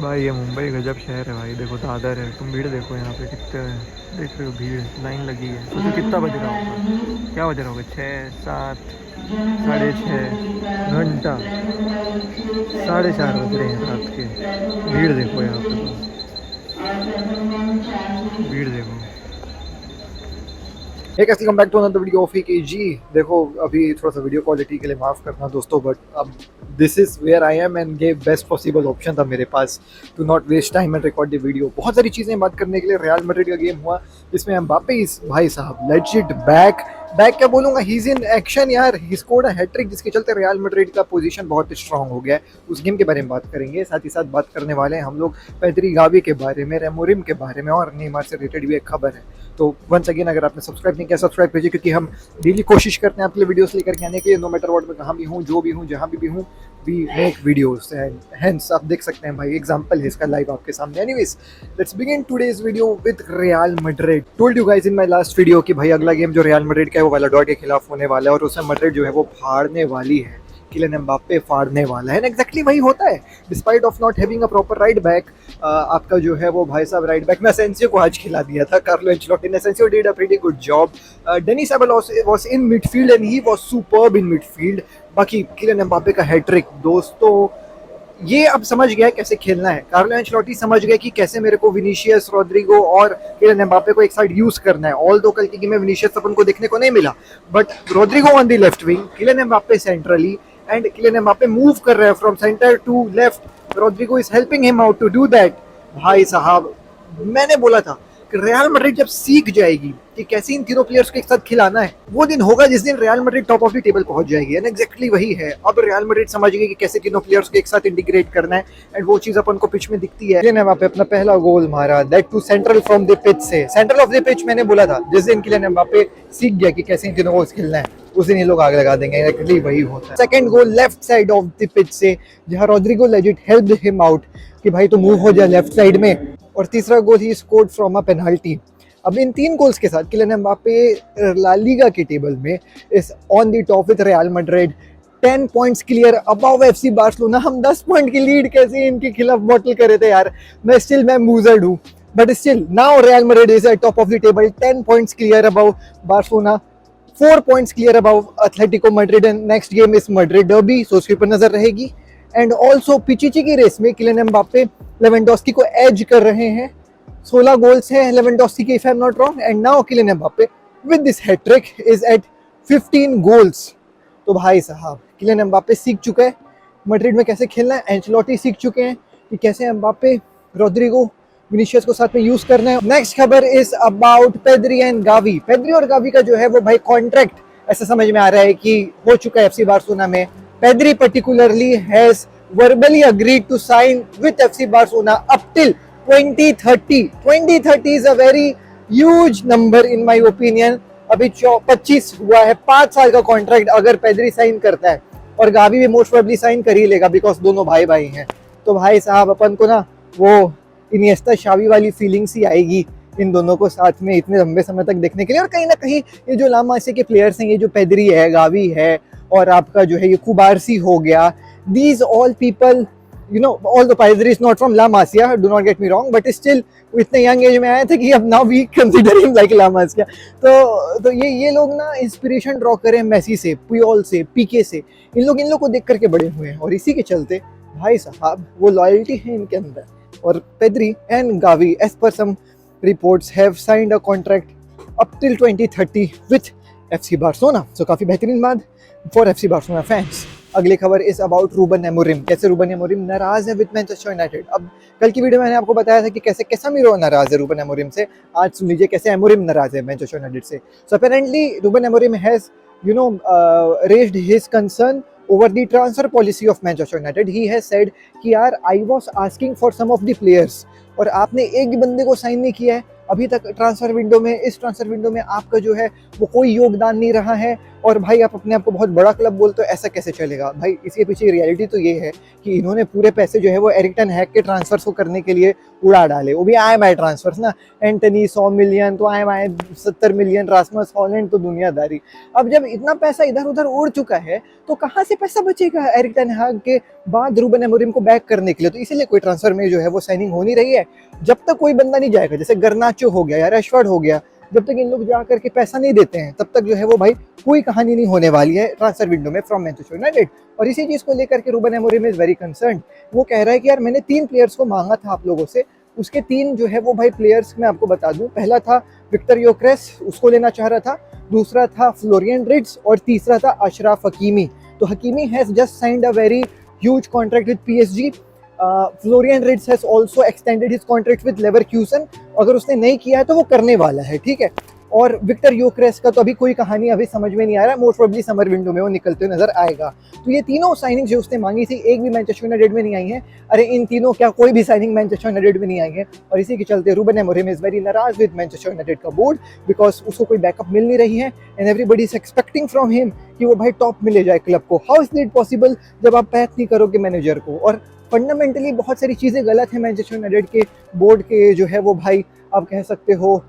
भाई ये मुंबई गजब शहर है भाई। देखो दादर है, तुम भीड़ देखो यहाँ पे कितने देख रहे हो, भीड़ लाइन लगी है। सोचो कितना बज रहा होगा, क्या बज रहा होगा, 6 7 6:30 घंटा, 4:30 बज रहे हैं रात के। भीड़ देखो यहाँ पे, तुम भीड़ देखो। Hey guys come back to another video of जी। देखो अभी थोड़ा सा वीडियो क्वालिटी के लिए माफ़ करना दोस्तों, बट अब this is where I am and gave best possible option था मेरे पास to not waste time and record the video. बहुत सारी चीज़ें बात करने के लिए। रियल मैड्रिड का गेम हुआ जिसमें एम्बापे इस भाई साहब लेजिट बैक बैक क्या बोलूँगा, ही इज इन एक्शन यार। ही स्कोर्ड अ हैट्रिक जिसके चलते रियल मैड्रिड का पोजीशन बहुत स्ट्रांग हो गया है। उस गेम के बारे में बात करेंगे, साथ ही साथ बात करने वाले हैं हम लोग पेड्री गावी के बारे में, रेमोरिम के बारे में, और नेमार से रिलेटेड भी एक खबर है। तो वंस अगेन अगर आपने सब्सक्राइब नहीं किया सब्सक्राइब कीजिए, क्योंकि हम डेली कोशिश करते हैं आपके लिए वीडियोस लेकर के आने के लिए। नो मैटर व्हाट, मैं कहाँ भी हूँ, जो भी हूँ, जहाँ भी हूँ, we make videos and hence आप देख सकते हैं भाई एग्जांपल है इसका लाइव आपके सामने। Anyways let's begin today's video with Real Madrid. Told you guys in my last video कि भाई अगला गेम जो रियल मैड्रिड का है वो वैलाडोलिड के खिलाफ होने वाला है, और उसमें मैड्रिड जो है वो फाड़ने वाली है, किलियन एम्बाप्पे फाड़ने वाला है। एग्जैक्टली वही होता है, despite of not having a proper right back. आपका जो है वो भाई साहब राइट बैक में असेंसियो को आज खिला दिया था कार्लो एंचेलोटी ने। Asensio did a pretty good job. Dani Ceballos was in midfield and he was superb in midfield. बाकी किलियन एम्बाप्पे का हैट्रिक दोस्तों, ये अब समझ गया है कैसे खेलना है। कार्लो एंचेलोटी समझ गया कि कैसे मेरे को विनीशियस, रोड्रिगो और किलियन एम्बाप्पे को एक साइड यूज करना है। ऑल दो कल की गेम में विनीशियस अपन को देखने को नहीं मिला, but Rodrygo on the left wing, Kylian Mbappe centrally, and Kylian Mbappe move कर रहे हैं from centre to left. Rodrygo is helping him out to do that. भाई साहब मैंने बोला था कि रियल मैड्रिड जब सीख जाएगी कि कैसे इन तीनों प्लेयर्स को एक साथ खिलाना है, वो दिन होगा जिस दिन real Madrid top of the table पहुंच जाएगी। एंड एग्जैक्टली वही है। अब रियल मैड्रिड समझ गई कि कैसे तीनों प्लेयर्स को एक साथ इंटीग्रेट करना है, एंड वो चीज अपन को पिच में दिखती है। किलियन एम्बाप्पे अपना पहला गोल मारा, that to central from the pitch से। सेंट्रल ऑफ द पिच मैंने बोला था, जिस दिन किलियन एम्बाप्पे सीख गया कि कैसे इन तीनों को खेलना है, उस दिन ये लोग आग लगा देंगे। एक्चुअली वही होता है। Second goal left side of the pitch से, जहां Rodrygo legit helped him out कि भाई तो मूव हो जाए लेफ्ट साइड में। और तीसरा गोल ही स्कोर्ड फ्रॉम अ पेनल्टी। अब इन 3 गोल्स के साथ किलियन एम्बाप्पे ला लीगा के टेबल में is on the top with Real Madrid 10 points clear above FC Barcelona. हम 10 पॉइंट की लीड कैसे इनके खिलाफ बॉटल करे थे यार। मैं मूजर्ड हूँ, but still now Real Madrid is at top of the table 10 points clear above Barcelona, 4 points clear above Atletico Madrid, and next game is Madrid derby, so उसके ऊपर नजर रहेगी। एंड ऑल्सो पिचिची की रेस में किलियन एम्बाप्पे लेवेंडोस्की को edge कर रहे हैं। 16 गोल्स है लेवेंडोस्की के, if I am not wrong, and now Kylian Mbappe with this hattrick is at 15 goals. तो भाई साहब किलियन एम्बाप्पे सीख चुका है मैड्रिड में कैसे खेलना है। एंचेलोटी सीख चुके हैं कि कैसे एम्बाप्पे, रोड्रिगो, विनीशियस को साथ में यूज करना है। नेक्स्ट खबर is about Pedri and Gavi. Pedri और गावी का जो है वो भाई कॉन्ट्रैक्ट ऐसा समझ में आ रहा है कि हो चुका है एफसी बार्सिलोना में। Pedri particularly has verbally agreed to sign with FC Barcelona up till 2030. 2030 is a very huge number in my opinion. अभी 25 हुआ है, 5 साल का कॉन्ट्रैक्ट अगर पेड्री साइन करता है, और गावी भी मोस्ट प्रोबेबली साइन कर ही लेगा बिकॉज दोनों भाई भाई हैं। तो भाई साहब अपन को ना वो इनिएस्टा शावी वाली फीलिंग्स ही आएगी इन दोनों को साथ में इतने लंबे समय तक देखने के लिए। और कहीं ना कहीं ये जो ला मासिया के प्लेयर्स हैं, ये जो पेड्री है, गावी है, और आपका जो है ये कुबारसी हो गया, these all people, you know, although Pedri is not from La Masia, do not get me wrong, but still वो इतने यंग एज में आए थे कि अब now we consider him like La Masia। तो ये लोग ना इंस्पिरेशन ड्रॉ करें मेसी से, पुयोल से, पीके से, इन लोग को देख करके बड़े हुए हैं, और इसी के चलते भाई साहब वो लॉयल्टी है इनके अंदर। और Pedri and Gavi as per some reports have signed a contract up till 2030 with FC Barcelona. सो काफ़ी बेहतरीन बात फॉर FC बार्सिलोना फैंस। अगली खबर इज अबाउट रूबन एमोरिम। कैसे रूबन एमोरिम नाराज है विद मैनचेस्टर यूनाइटेड। अब कल की वीडियो में मैंने आपको बताया था कि कैसे कैसेमिरो नाराज है रूबन एमोरिम से। आज सुन लीजिए कैसे एमोरिम नाराज है मैनचेस्टर यूनाइटेड से। So apparently Ruben Amorim has raised his concern over the transfer policy of Manchester United. He has said कि यार I was asking for some of the players, और आपने एक भी बंदे को साइन नहीं किया है, अभी तक ट्रांसफर विंडो में, इस ट्रांसफर विंडो में आपका जो है वो कोई योगदान नहीं रहा है, और भाई आप अपने आप को बहुत बड़ा क्लब बोलते हो, ऐसा कैसे चलेगा भाई? इसके पीछे रियलिटी तो ये है कि इन्होंने पूरे पैसे जो है वो एरिक टेन हैग के ट्रांसफर्स को करने के लिए उड़ा डाले, वो भी IMI ट्रांसफर्स ना, एंटनी 100 मिलियन तो IMI 70 मिलियन, रासमस हॉलैंड तो दुनियादारी। अब जब इतना पैसा इधर उधर उड़ चुका है तो कहाँ से पैसा बचेगा एरिक टेन हैग के बाद रूबन अमोरिम को बैक करने के लिए? तो इसीलिए कोई ट्रांसफर में जो है वो साइनिंग हो नहीं रही है जब तक कोई बंदा नहीं जाएगा। जैसे गर्नाचो हो गया या रैशफोर्ड हो गया, जब तक इन लोग जा करके पैसा नहीं देते हैं तब तक जो है वो भाई कोई कहानी नहीं होने वाली है ट्रांसफर विंडो में फ्रॉम मैनचेस्टर यूनाइटेड। और इसी चीज को लेकर के Ruben Amorim is very concerned. वो कह रहा है कि यार मैंने 3 प्लेयर्स को मांगा था आप लोगों से, उसके 3 जो है वो भाई प्लेयर्स मैं आपको बता दूं। पहला था विक्टर योकेरेस, उसको लेना चाह रहा था, दूसरा था फ्लोरियन रिट्ज, और तीसरा था अशरफ हकीमी। तो Hakimi has just signed a very huge contract with PSG। Florian Ritz has also extended his contract with Leverkusen, अगर उसने नहीं किया है तो वो करने वाला है, ठीक है। और विक्टर योकेरेस का तो अभी कोई कहानी अभी समझ में नहीं आ रहा है, मोस्ट प्रोबेबली समर विंडो में वो निकलते हुए नजर आएगा। तो ये तीनों साइनिंग जो उसने मांगी थी, एक भी मैनचेस्टर यूनाइटेड में नहीं आई है। अरे इन तीनों क्या कोई भी साइनिंग मैनचेस्टर यूनाइटेड में नहीं आई है, और इसी के चलते रूबन अमोरिम इज वेरी नाराज विद मैनचेस्टर यूनाइटेड का बोर्ड, बिकॉज उसको कोई बैकअप मिल नहीं रही है and everybody is expecting from him कि वो भाई टॉप में ले जाए क्लब को। हाउ इज इट पॉसिबल जब आप पैक नहीं करोगे मैनेजर को? और फंडामेंटली बहुत सारी चीज़ें गलत है मैनचेस्टर यूनाइटेड के बोर्ड के जो है वो भाई आप कह सकते हो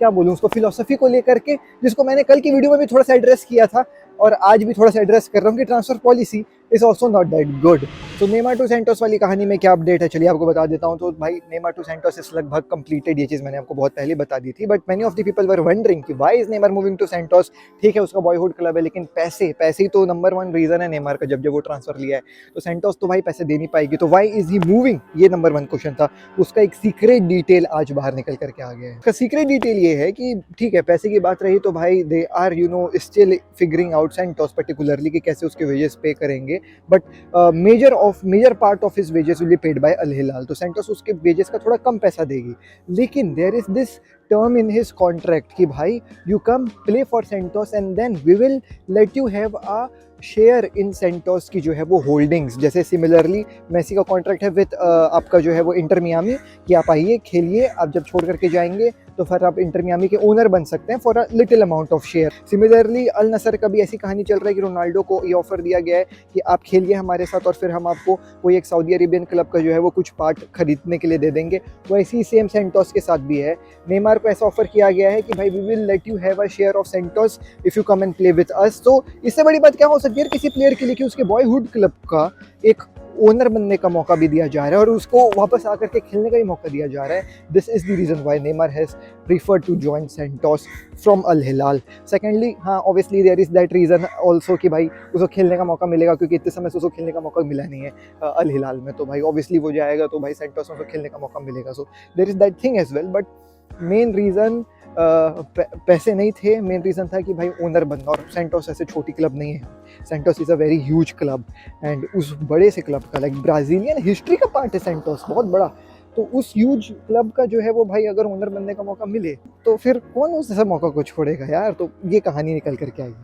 क्या बोलूँ उसको, फिलोसफी को लेकर के, जिसको मैंने कल की वीडियो में भी थोड़ा सा एड्रेस किया था और आज भी थोड़ा सा एड्रेस कर रहा हूँ कि transfer policy is also not that good. तो नेमार टू सेंटोस वाली कहानी में क्या अपडेट है, चलिए आपको बता देता हूँ। तो भाई नेमार टू सेंटोस इस लगभग कंप्लीटेड, ये चीज़ मैंने आपको बहुत पहले बता दी थी, but many of the people were wondering कि why is Neymar moving to Santos. ठीक है उसका बॉयहुड क्लब है, लेकिन पैसे ही तो नंबर 1 रीजन है नेमार का। जब वो ट्रांसफर लिया है तो सेंटोस तो भाई पैसे दे नहीं पाएगी, तो व्हाई इज ही मूविंग, ये नंबर 1 क्वेश्चन था। उसका एक सीक्रेट डिटेल आज बाहर निकल करके आ गया है। उसका सीक्रेट डिटेल ये है कि ठीक है पैसे की बात रही तो भाई they are still figuring out Santos particularly कि कैसे उसके वेजेस पे करेंगे, but major part of his wages will be paid by Al Hilal. तो सेंटोस उसके वेजेस का थोड़ा कम पैसा देगी, लेकिन there is this term in his contract कि भाई you come play for Santos and then we will let you have a share in Santos की जो है वो होल्डिंग्स। जैसे सिमिलरली मेसी का कॉन्ट्रैक्ट है विद आपका जो है वो इंटर मियामी कि आप आइए खेलिए, आप जब छोड़ करके जाएंगे तो फिर आप इंटर मियामी के ओनर बन सकते हैं for a little amount of share. Similarly Al Nassr का भी ऐसी कहानी चल रही है कि रोनाल्डो को ये ऑफर दिया गया है कि आप खेलिए हमारे साथ और फिर हम आपको कोई एक सऊदी अरेबियन क्लब का जो है वो कुछ पार्ट खरीदने के लिए दे देंगे। तो ऐसी सेम सेंटोस के साथ भी है। नेमार को ऐसा ऑफर किया गया है कि भाई we will let you have a share of Santos if you come and play with us. तो इससे बड़ी बात क्या हो सकती है किसी प्लेयर के लिए कि उसके बॉयहुड क्लब का एक ओनर बनने का मौका भी दिया जा रहा है और उसको वापस आकर के खेलने का भी मौका दिया जा रहा है। This is the reason why Neymar has preferred to join Santos from Al Hilal. Secondly हाँ obviously there is that reason also कि भाई उसको खेलने का मौका मिलेगा, क्योंकि इतने समय से उसको खेलने का मौका मिला नहीं है अल हिलाल में, तो भाई ऑब्वियसली वो जाएगा तो भाई सेंटोस में उसको खेलने का मौका मिलेगा। So there is that thing as well, but main reason पैसे नहीं थे, मेन रीज़न था कि भाई ओनर बनना। और सेंटोस ऐसे छोटी क्लब नहीं है, Santos is a very huge club and उस बड़े से क्लब का लाइक ब्राज़ीलियन हिस्ट्री का पार्ट है सेंटोस, बहुत बड़ा। तो उस ह्यूज क्लब का जो है वो भाई अगर ओनर बनने का मौका मिले तो फिर कौन उस ऐसा मौका को छोड़ेगा यार। तो ये कहानी निकल करके आई।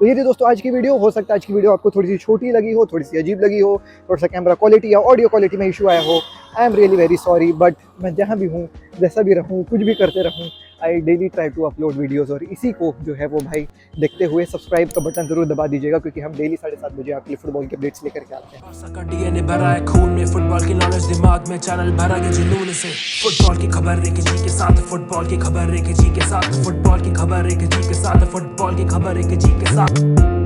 तो ये थी दोस्तों आज की वीडियो। हो सकता है आज की वीडियो आपको थोड़ी सी छोटी लगी हो, थोड़ी सी अजीब लगी हो, थोड़ा सा कैमरा क्वालिटी या ऑडियो क्वालिटी में इशू आया हो। I am really very sorry, but मैं जहाँ भी हूँ, जैसा भी रहूँ, कुछ भी करते रहूँ, I daily try to upload videos. और इसी को जो है वो भाई देखते हुए सब्सक्राइब का बटन जरूर दबा दीजिएगा, क्योंकि हम डेली 7:30 बजे आपके लिए फुटबॉल के अपडेट्स लेकर के आते हैं। डीएनए भरा है खून में, फुटबॉल की नॉलेज दिमाग में, चैनल भरा के जुनून से। फुटबॉल की खबर एक जी के साथ, फुटबॉल की खबर एक जी के साथ, फुटबॉल की खबर एक जी के साथ, फुटबॉल की खबर एक जी के साथ।